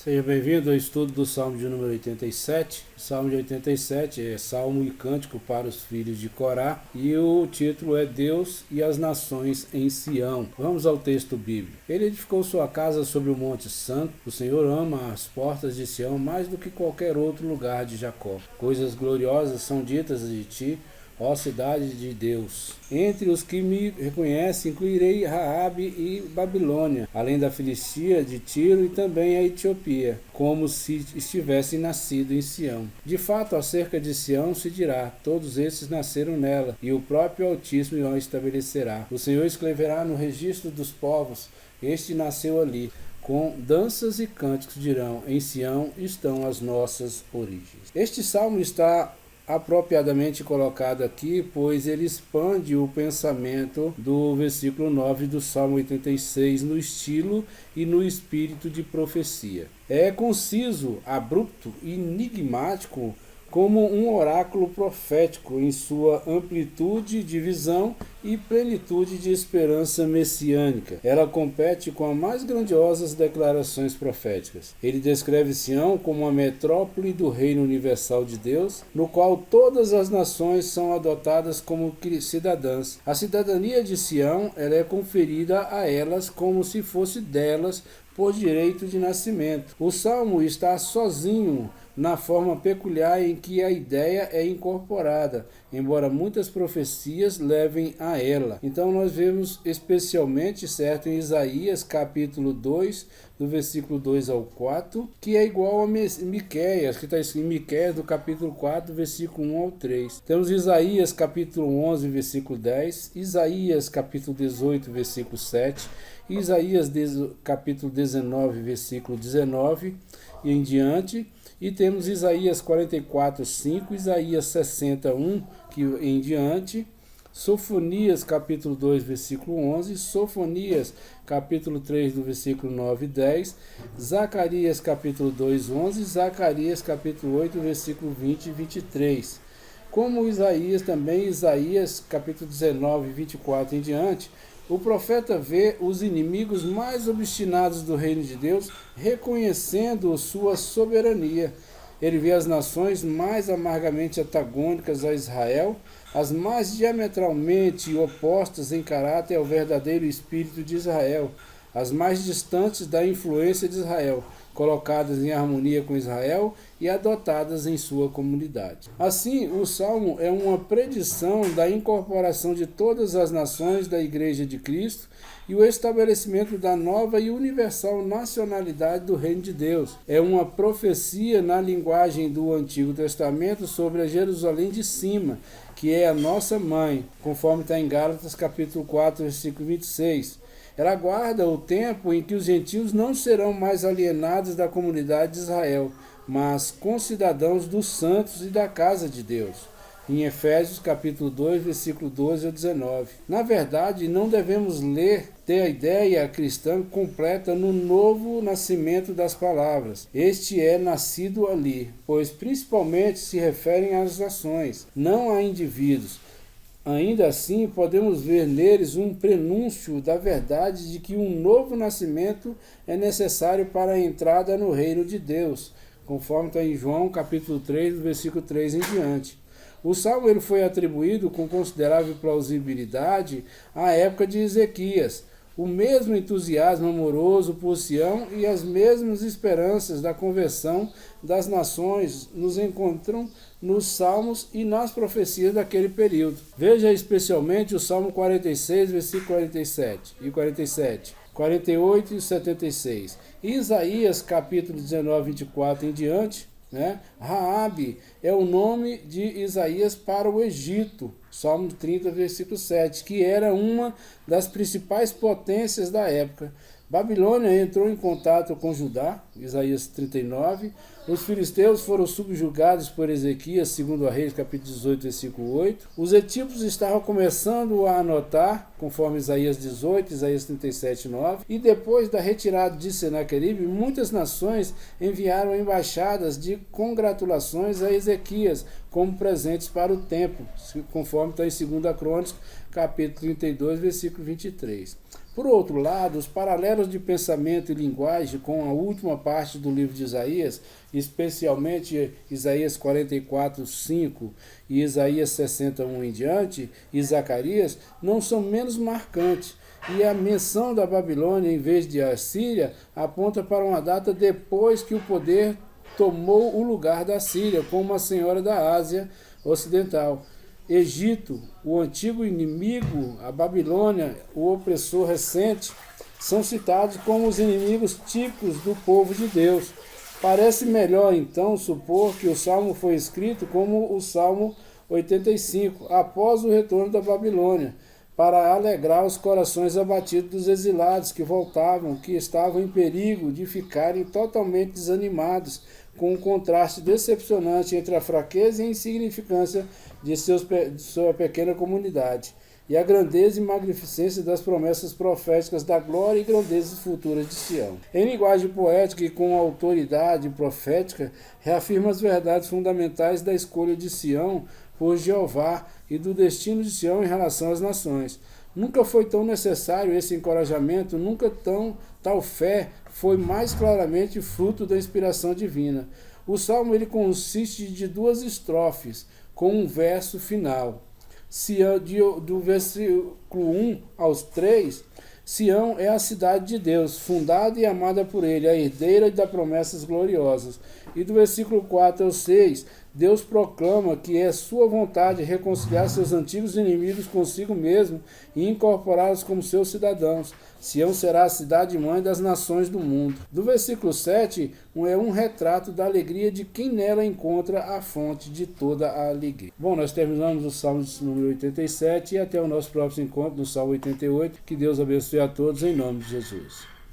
Seja bem-vindo ao estudo do Salmo de número 87. O Salmo de 87 é Salmo e Cântico para os filhos de Corá e o título é Deus e as nações em Sião. Vamos ao texto bíblico. Ele edificou sua casa sobre o Monte Santo. O Senhor ama as portas de Sião mais do que qualquer outro lugar de Jacó. Coisas gloriosas são ditas de ti, ó cidade de Deus. Entre os que me reconhecem, incluirei Raabe e Babilônia, além da Filistia, de Tiro e também a Etiópia, como se estivessem nascido em Sião. De fato, acerca de Sião se dirá, todos esses nasceram nela, e o próprio Altíssimo a estabelecerá. O Senhor escreverá no registro dos povos, este nasceu ali. Com danças e cânticos dirão, em Sião estão as nossas origens. Este salmo está apropriadamente colocado aqui, pois ele expande o pensamento do versículo 9 do Salmo 86 no estilo e no espírito de profecia. É conciso, abrupto e enigmático como um oráculo profético em sua amplitude de visão e plenitude de esperança messiânica. Ela compete com as mais grandiosas declarações proféticas. Ele descreve Sião como a metrópole do reino universal de Deus, no qual todas as nações são adotadas como cidadãs. A cidadania de Sião ela é conferida a elas como se fosse delas por direito de nascimento. O Salmo está sozinho na forma peculiar em que a ideia é incorporada, embora muitas profecias levem a ela. Então nós vemos especialmente, certo, em Isaías capítulo 2, do versículo 2 ao 4, que é igual a Miqueias, que está escrito em Miqueias do capítulo 4, versículo 1 ao 3. Temos Isaías capítulo 11, versículo 10, Isaías capítulo 18, versículo 7, Isaías capítulo 19, versículo 19 e em diante. E temos Isaías 44, 5, Isaías 61, que em diante, Sofonias capítulo 2, versículo 11, Sofonias capítulo 3, do versículo 9 e 10, Zacarias capítulo 2, 11, Zacarias capítulo 8, versículo 20 e 23. Como Isaías também, Isaías capítulo 19, 24 em diante, o profeta vê os inimigos mais obstinados do reino de Deus reconhecendo sua soberania. Ele vê as nações mais amargamente antagônicas a Israel, as mais diametralmente opostas em caráter ao verdadeiro espírito de Israel, as mais distantes da influência de Israel, colocadas em harmonia com Israel e adotadas em sua comunidade. Assim, o Salmo é uma predição da incorporação de todas as nações da Igreja de Cristo e o estabelecimento da nova e universal nacionalidade do Reino de Deus. É uma profecia na linguagem do Antigo Testamento sobre a Jerusalém de cima, que é a nossa mãe, conforme está em Gálatas capítulo 4, versículo 26. Ela aguarda o tempo em que os gentios não serão mais alienados da comunidade de Israel, mas concidadãos dos santos e da casa de Deus. Em Efésios capítulo 2, versículo 12 ao 19. Na verdade, não devemos ter a ideia cristã completa no novo nascimento das palavras. Este é nascido ali, pois principalmente se referem às nações, não a indivíduos. Ainda assim, podemos ver neles um prenúncio da verdade de que um novo nascimento é necessário para a entrada no reino de Deus, conforme está em João capítulo 3, versículo 3 em diante. O Salmo ele foi atribuído com considerável plausibilidade à época de Ezequias. O mesmo entusiasmo amoroso por Sião e as mesmas esperanças da conversão das nações nos encontram nos salmos e nas profecias daquele período. Veja especialmente o Salmo 46, versículo 47 e 47. 48 e 76. Isaías capítulo 19, 24 em diante, Raabe é o nome de Isaías para o Egito, Salmo 30, versículo 7, que era uma das principais potências da época. Babilônia entrou em contato com Judá, Isaías 39. Os filisteus foram subjugados por Ezequias, segundo a Reis, capítulo 18, versículo 8. Os etíopes estavam começando a anotar, conforme Isaías 18, Isaías 37, 9. E depois da retirada de Senaqueribe, muitas nações enviaram embaixadas de congratulações a Ezequias, como presentes para o templo, conforme está em 2 Crônicas, capítulo 32, versículo 23. Por outro lado, os paralelos de pensamento e linguagem com a última parte do livro de Isaías, especialmente Isaías 44, 5 e Isaías 61 em diante, e Zacarias, não são menos marcantes. E a menção da Babilônia em vez de Assíria aponta para uma data depois que o poder tomou o lugar da Síria como uma senhora da Ásia Ocidental. Egito, o antigo inimigo, a Babilônia, o opressor recente, são citados como os inimigos típicos do povo de Deus. Parece melhor, então, supor que o Salmo foi escrito como o Salmo 85, após o retorno da Babilônia, para alegrar os corações abatidos dos exilados que voltavam, que estavam em perigo de ficarem totalmente desanimados com um contraste decepcionante entre a fraqueza e a insignificância de sua pequena comunidade e a grandeza e magnificência das promessas proféticas da glória e grandezas futuras de Sião. Em linguagem poética e com autoridade profética, reafirma as verdades fundamentais da escolha de Sião por Jeová e do destino de Sião em relação às nações. Nunca foi tão necessário esse encorajamento, tal fé foi mais claramente fruto da inspiração divina. O Salmo ele consiste de 2 estrofes, com um verso final. Sião, do versículo 1 aos 3, Sião é a cidade de Deus, fundada e amada por ele, a herdeira das promessas gloriosas. E do versículo 4 ao 6, Deus proclama que é sua vontade reconciliar seus antigos inimigos consigo mesmo e incorporá-los como seus cidadãos. Sião será a cidade-mãe das nações do mundo. Do versículo 7, é um retrato da alegria de quem nela encontra a fonte de toda a alegria. Bom, nós terminamos o Salmo número 87 e até o nosso próximo encontro no Salmo 88. Que Deus abençoe a todos em nome de Jesus.